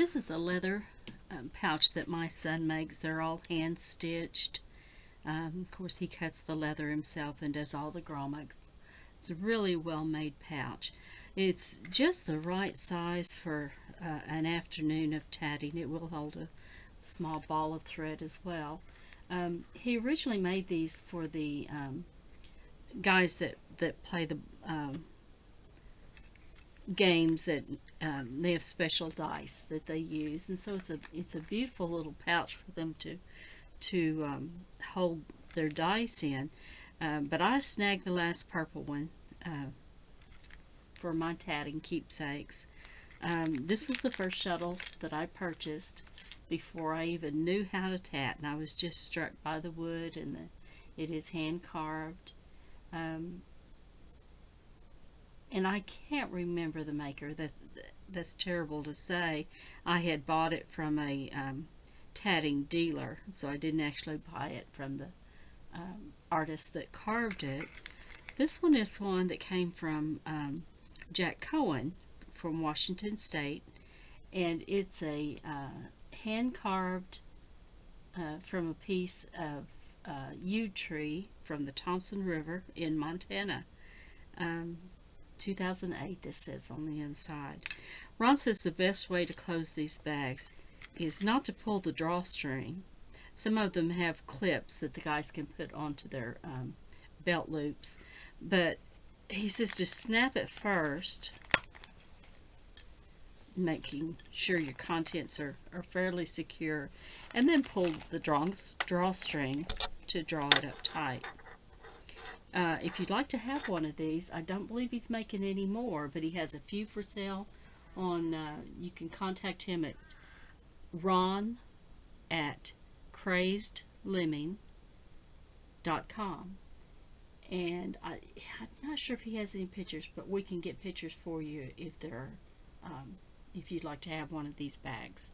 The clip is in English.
This is a leather pouch that my son makes. They're all hand stitched. Of course, he cuts the leather himself and does all the grommets. It's a really well made pouch. It's just the right size for an afternoon of tatting. It will hold a small ball of thread as well. He originally made these for the guys that play the games that they have special dice that they use, and so it's a beautiful little pouch for them to hold their dice in. But I snagged the last purple one for my tatting keepsakes. This was the first shuttle that I purchased before I even knew how to tat, and I was just struck by the wood, and it is hand carved. And I can't remember the maker. That's terrible to say. I had bought it from a tatting dealer, so I didn't actually buy it from the artist that carved it. This one is one that came from Jack Cohen from Washington State, and it's a hand carved from a piece of yew tree from the Thompson River in Montana. 2008, this says on the inside. Ron says the best way to close these bags is not to pull the drawstring. Some of them have clips that the guys can put onto their belt loops, but he says to snap it first, making sure your contents are fairly secure, and then pull the drawstring to draw it up tight. If you'd like to have one of these, I don't believe he's making any more, but he has a few for sale on, you can contact him at ron at crazedlemming.com. And I'm not sure if he has any pictures, but we can get pictures for you if you'd like to have one of these bags.